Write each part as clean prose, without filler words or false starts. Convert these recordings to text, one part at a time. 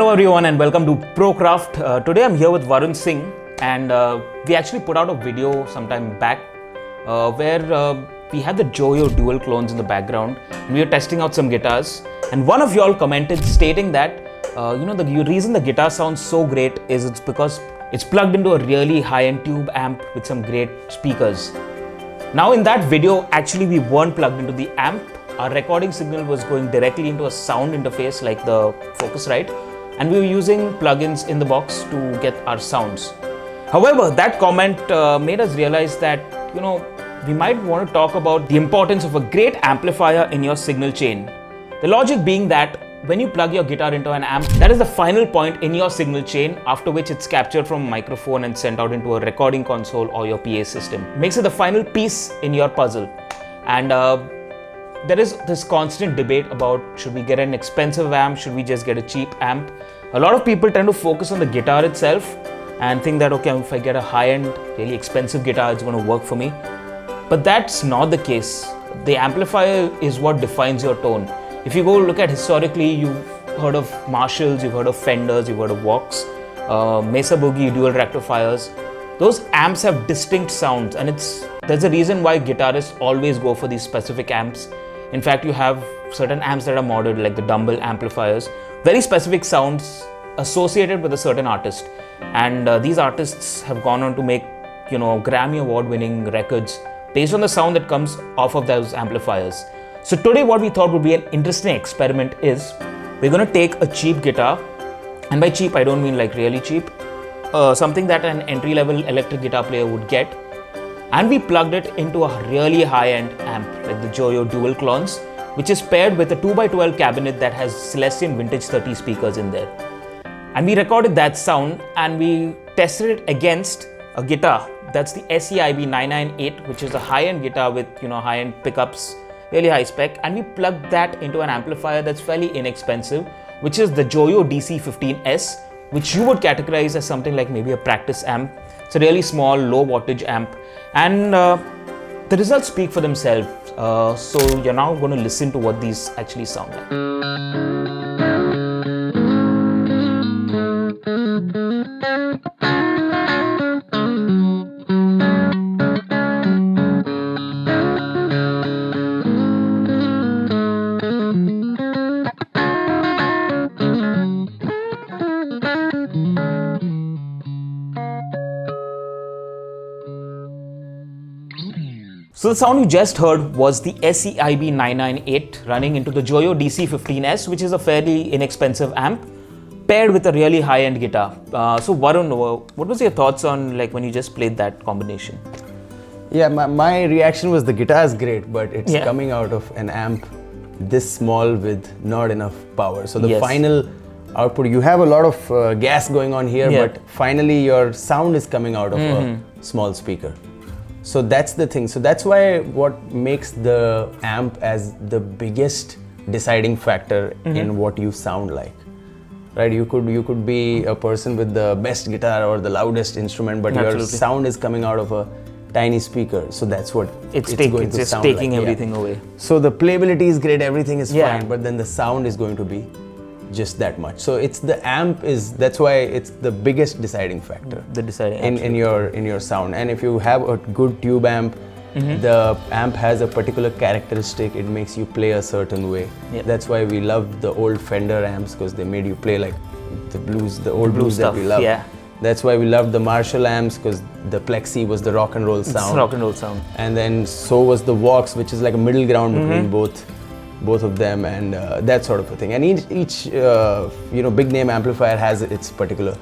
Hello everyone and welcome to ProCraft. Today I'm here with Varun Singh and we actually put out a video sometime back where we had the Joyo dual clones in the background and we were testing out some guitars, and one of y'all commented stating that the reason the guitar sounds so great is it's because it's plugged into a really high-end tube amp with some great speakers. Now in that video, actually we weren't plugged into the amp. Our recording signal was going directly into a sound interface like the Focusrite, and we were using plugins in the box to get our sounds. However, that comment made us realize that, we might want to talk about the importance of a great amplifier in your signal chain. The logic being that when you plug your guitar into an amp, that is the final point in your signal chain, after which it's captured from a microphone and sent out into a recording console or your PA system. Makes it the final piece in your puzzle. And there is this constant debate about, should we get an expensive amp, should we just get a cheap amp? A lot of people tend to focus on the guitar itself and think that, okay, if I get a high-end, really expensive guitar, it's going to work for me. But that's not the case. The amplifier is what defines your tone. If you go look at historically, you've heard of Marshalls, you've heard of Fenders, you've heard of Vox, Mesa Boogie, dual rectifiers. Those amps have distinct sounds, and there's a reason why guitarists always go for these specific amps. In fact, you have certain amps that are modded, like the Dumble amplifiers, very specific sounds associated with a certain artist. And these artists have gone on to make, Grammy award-winning records based on the sound that comes off of those amplifiers. So today what we thought would be an interesting experiment is, we're going to take a cheap guitar, and by cheap I don't mean like really cheap, something that an entry-level electric guitar player would get, and we plugged it into a really high-end amp like the Joyo dual clones, which is paired with a 2x12 cabinet that has Celestion Vintage 30 speakers in there. And we recorded that sound and we tested it against a guitar. That's the SEIB 998, which is a high-end guitar with high-end pickups, really high spec, and we plugged that into an amplifier that's fairly inexpensive, which is the Joyo DC15S, which you would categorize as something like maybe a practice amp. It's a really small, low wattage amp, and the results speak for themselves. So you're now going to listen to what these actually sound like. So the sound you just heard was the SEIB 998 running into the Joyo DC15S, which is a fairly inexpensive amp, paired with a really high-end guitar. So Varun, what was your thoughts on when you just played that combination? Yeah, my reaction was the guitar is great, but it's coming out of an amp this small with not enough power. So the final output, you have a lot of gas going on here, but finally your sound is coming out of a small speaker. So that's the thing. So that's why what makes the amp as the biggest deciding factor in what you sound like, right? You could be a person with the best guitar or the loudest instrument, but your sound is coming out of a tiny speaker. So that's what it's going to sound like. It's taking everything away. So the playability is great, everything is fine, but then the sound is going to be just that much. So it's the amp that's why it's the biggest deciding factor. The deciding in your sound. And if you have a good tube amp, the amp has a particular characteristic. It makes you play a certain way. That's why we love the old Fender amps, because they made you play like the blues, the old blues that we love. That's why we loved the Marshall amps, because the Plexi was the rock and roll sound. It's rock and roll sound. And then so was the Vox, which is like a middle ground between both of them, and that sort of a thing. And each big name amplifier has its particular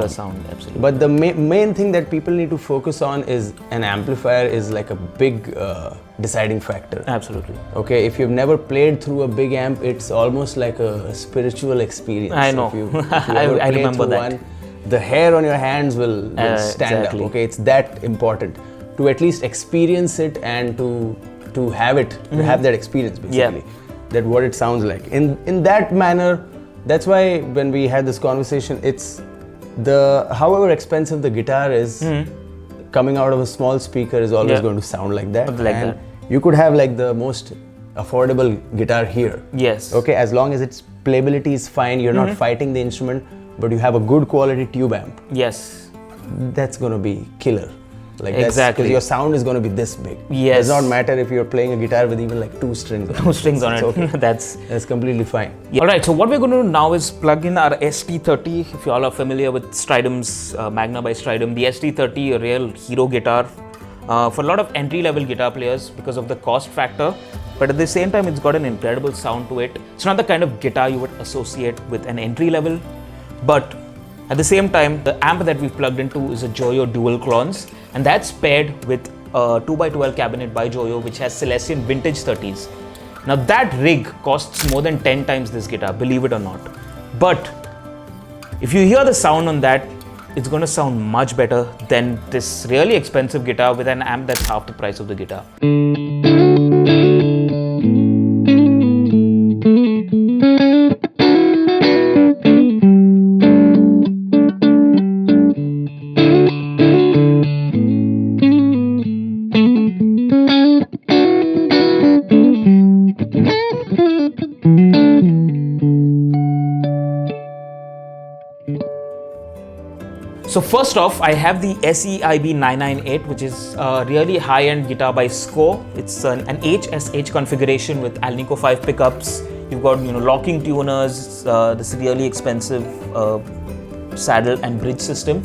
sound. Absolutely. But the main thing that people need to focus on is an amplifier is like a big deciding factor. Absolutely. Okay, if you've never played through a big amp, it's almost like a spiritual experience. I know. If you ever I remember that. The hair on your hands will stand up. Okay, it's that important to at least experience it and to have it, to have that experience basically, that what it sounds like. In that manner, that's why when we had this conversation, it's however expensive the guitar is, coming out of a small speaker is always going to sound like that. Like that. You could have like the most affordable guitar here. Yes. Okay, as long as it's playability is fine, you're not fighting the instrument, but you have a good quality tube amp. Yes. That's going to be killer. Like exactly. Because your sound is going to be this big. Yes. It does not matter if you're playing a guitar with even like 2 strings on it. 2 strings on it. Okay. That's completely fine. Yeah. Alright, so what we're going to do now is plug in our ST30. If you all are familiar with Stridum's Magna by Stridum, the ST30, a real hero guitar for a lot of entry-level guitar players because of the cost factor. But at the same time, it's got an incredible sound to it. It's not the kind of guitar you would associate with an entry level, but at the same time, the amp that we've plugged into is a Joyo dual clones, and that's paired with a 2x12 cabinet by Joyo, which has Celestion vintage 30s. Now that rig costs more than 10 times this guitar, believe it or not. But if you hear the sound on that, it's going to sound much better than this really expensive guitar with an amp that's half the price of the guitar. So first off, I have the SEIB 998, which is a really high-end guitar by Sco. It's an HSH configuration with Alnico 5 pickups. You've got locking tuners, this really expensive saddle and bridge system.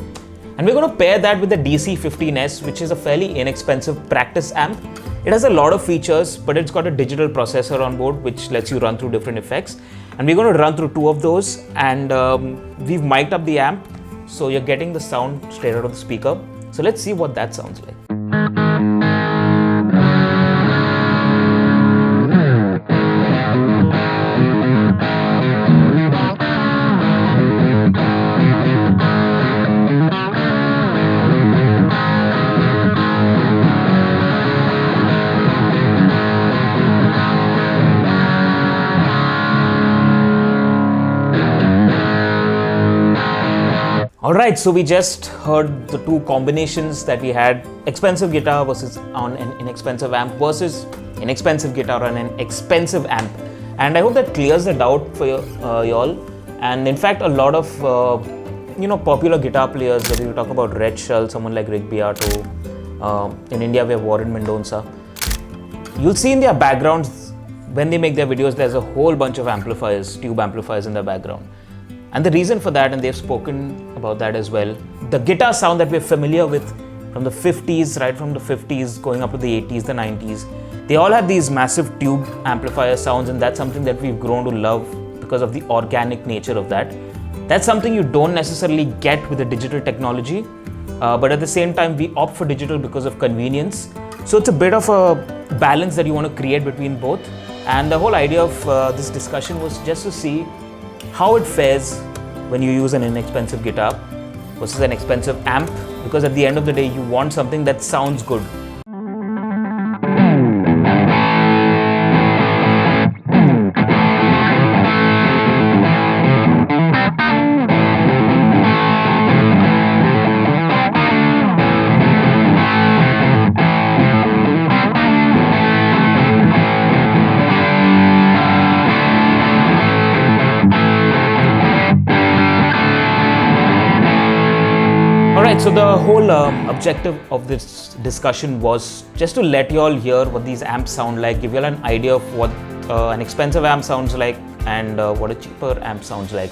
And we're going to pair that with the DC15S, which is a fairly inexpensive practice amp. It has a lot of features, but it's got a digital processor on board, which lets you run through different effects. And we're going to run through 2 of those, and we've mic'd up the amp. So you're getting the sound straight out of the speaker. So let's see what that sounds like. Alright, so we just heard the 2 combinations that we had, expensive guitar versus on an inexpensive amp versus inexpensive guitar on an expensive amp. And I hope that clears the doubt for y'all. And in fact, a lot of popular guitar players, whether you talk about Red Shell, someone like Rick Beato, in India we have Warren Mendonça, you'll see in their backgrounds, when they make their videos, there's a whole bunch of amplifiers, tube amplifiers in their background. And the reason for that, and they've spoken about that as well, the guitar sound that we're familiar with from the 50s, right from the 50s going up to the 80s, the 90s, they all have these massive tube amplifier sounds, and that's something that we've grown to love because of the organic nature of that. That's something you don't necessarily get with the digital technology, but at the same time, we opt for digital because of convenience. So it's a bit of a balance that you want to create between both. And the whole idea of this discussion was just to see how it fares when you use an inexpensive guitar versus an expensive amp, because at the end of the day, you want something that sounds good. Alright, so the whole objective of this discussion was just to let you all hear what these amps sound like, give you all an idea of what an expensive amp sounds like and what a cheaper amp sounds like.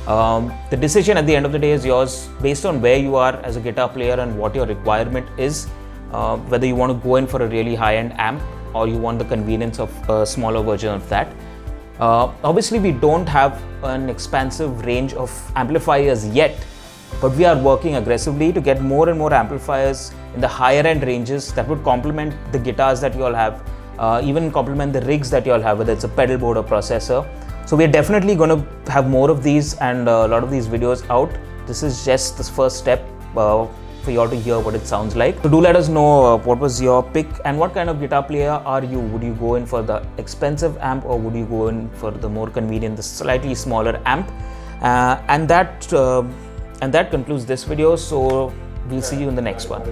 The decision at the end of the day is yours based on where you are as a guitar player and what your requirement is, whether you want to go in for a really high-end amp or you want the convenience of a smaller version of that. Obviously, we don't have an expansive range of amplifiers yet, but we are working aggressively to get more and more amplifiers in the higher end ranges that would complement the guitars that you all have, even complement the rigs that you all have, whether it's a pedal board or processor. So we're definitely going to have more of these and a lot of these videos out. This is just the first step for you all to hear what it sounds like. So do let us know what was your pick and what kind of guitar player are you? Would you go in for the expensive amp or would you go in for the more convenient, the slightly smaller amp? And that concludes this video. So we'll see you in the next one.